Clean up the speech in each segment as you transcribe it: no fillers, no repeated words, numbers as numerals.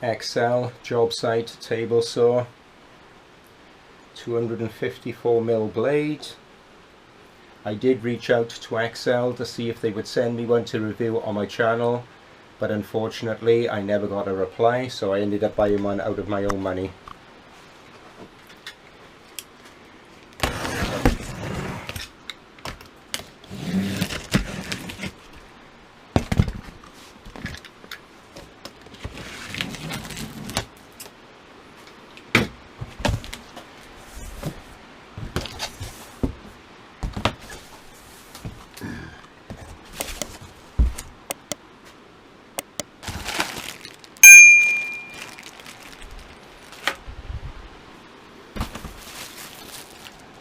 XL job site table saw, 254mm blade. I did reach out to XL to see if they would send me one to review on my channel, but unfortunately I never got a reply, so I ended up buying one out of my own money.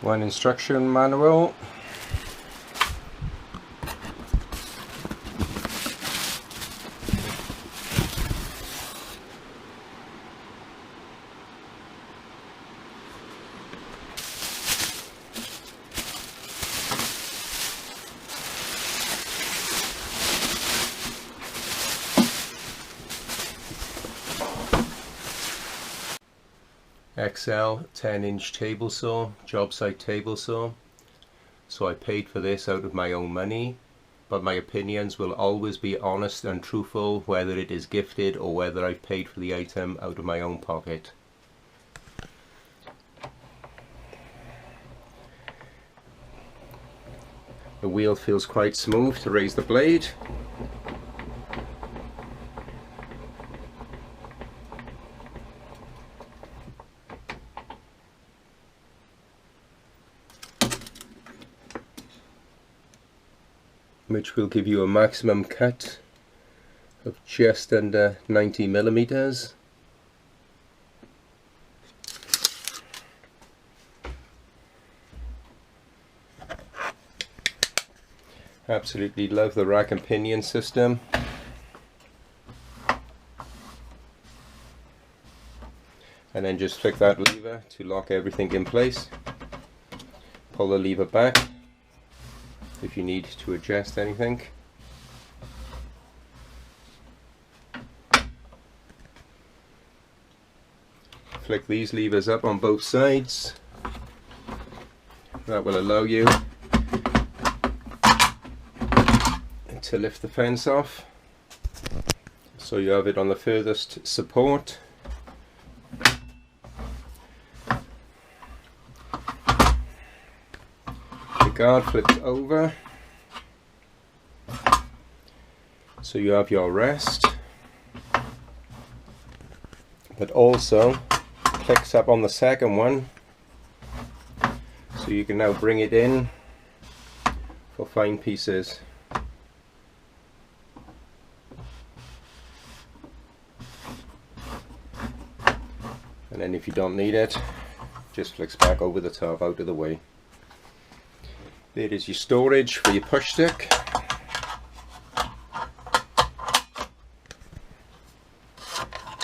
One instruction manual. XL 10-inch table saw, job site table saw. So I paid for this out of my own money, but my opinions will always be honest and truthful, whether it is gifted or whether I've paid for the item out of my own pocket. The wheel feels quite smooth to raise the blade. Which will give you a maximum cut of just under 90mm. Absolutely love the rack and pinion system. And then just flick that lever to lock everything in place. Pull the lever back if you need to adjust anything. Flick these levers up on both sides. That will allow you to lift the fence off, so you have it on the furthest support. Guard flips over, so you have your rest, but also clicks up on the second one, so you can now bring it in for fine pieces. And then if you don't need it, just flicks back over the top out of the way. There is your storage for your push stick.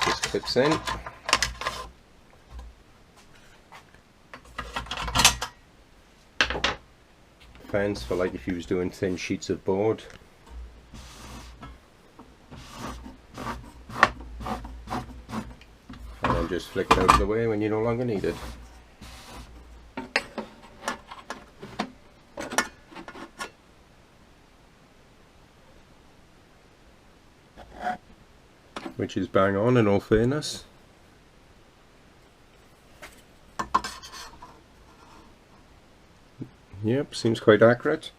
Just clips in. Fence for like if you was doing thin sheets of board. And then just flick it out of the way when you no longer need it. Which is bang on in all fairness. Yep, seems quite accurate.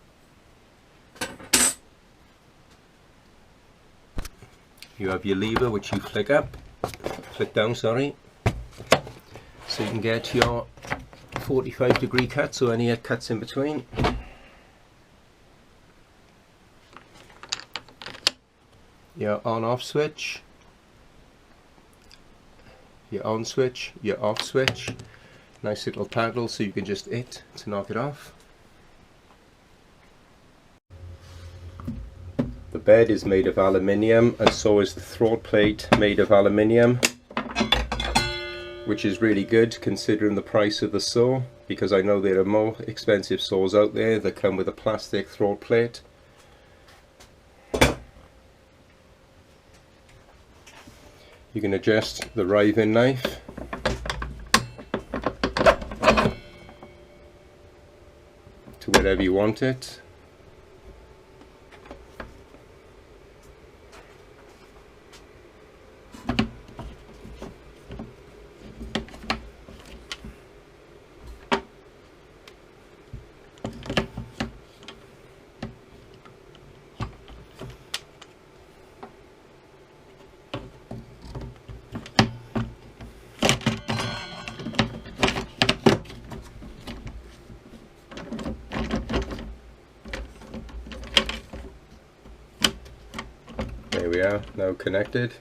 You have your lever which you flick down, sorry, so you can get your 45-degree cuts or any cuts in between. Your on-off switch, your on switch, your off switch. Nice little paddle so you can just hit to knock it off. The bed is made of aluminium, and so is the throat plate made of aluminium, which is really good considering the price of the saw, because I know there are more expensive saws out there that come with a plastic throat plate. You can adjust the riving knife to wherever you want it. There we are, now connected.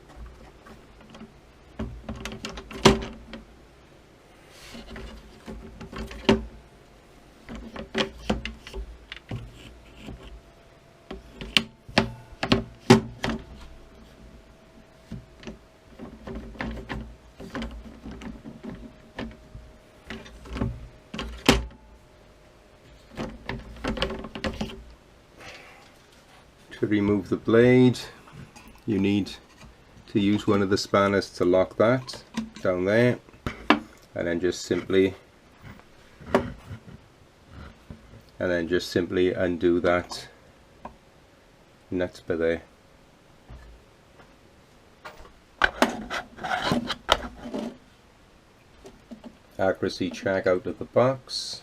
To remove the blade, you need to use one of the spanners to lock that down there, and then just simply undo that nut by there. Accuracy check out of the box.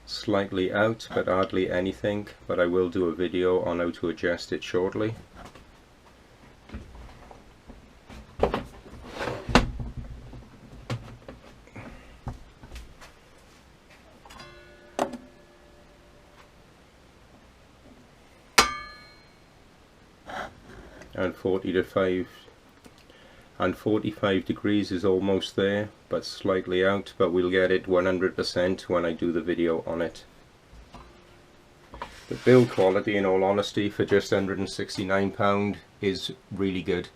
Slightly out, but hardly anything, but I will do a video on how to adjust it shortly. And 45 degrees is almost there, but slightly out, but we'll get it 100% when I do the video on it. The build quality, in all honesty, for just £169 is really good.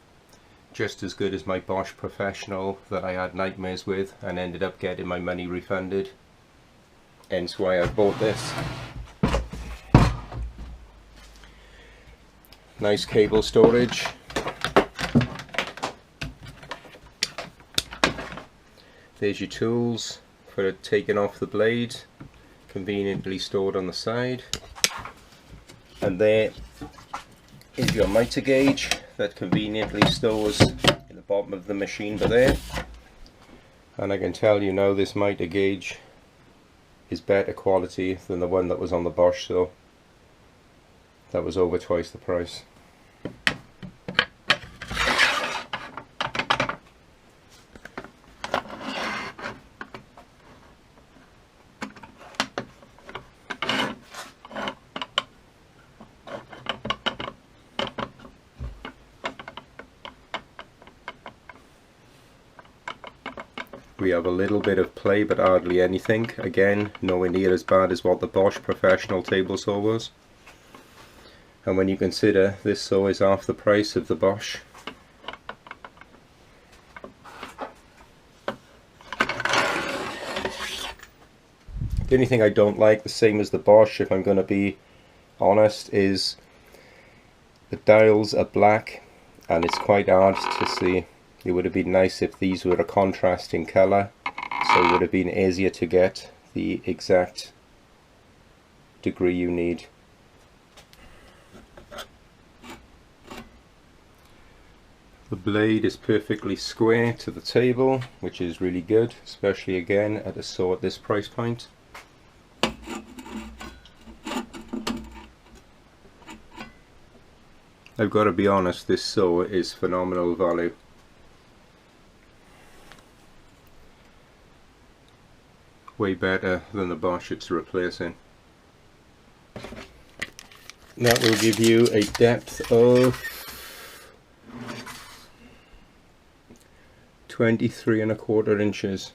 Just as good as my Bosch Professional that I had nightmares with and ended up getting my money refunded. Hence why I bought this. Nice cable storage. There's your tools for taking off the blade, conveniently stored on the side. And there is your mitre gauge that conveniently stores in the bottom of the machine by there. And I can tell you now, this mitre gauge is better quality than the one that was on the Bosch, so that was over twice the price. We have a little bit of play, but hardly anything. Again, nowhere near as bad as what the Bosch Professional table saw was. And when you consider this saw is half the price of the Bosch. The only thing I don't like, the same as the Bosch, if I'm going to be honest, is the dials are black and it's quite hard to see. It would have been nice if these were a contrasting colour, so it would have been easier to get the exact degree you need. The blade is perfectly square to the table, which is really good, especially again at a saw at this price point. I've got to be honest, this saw is phenomenal value. Way better than the Bosch it's replacing. That will give you a depth of 23 1/4 inches.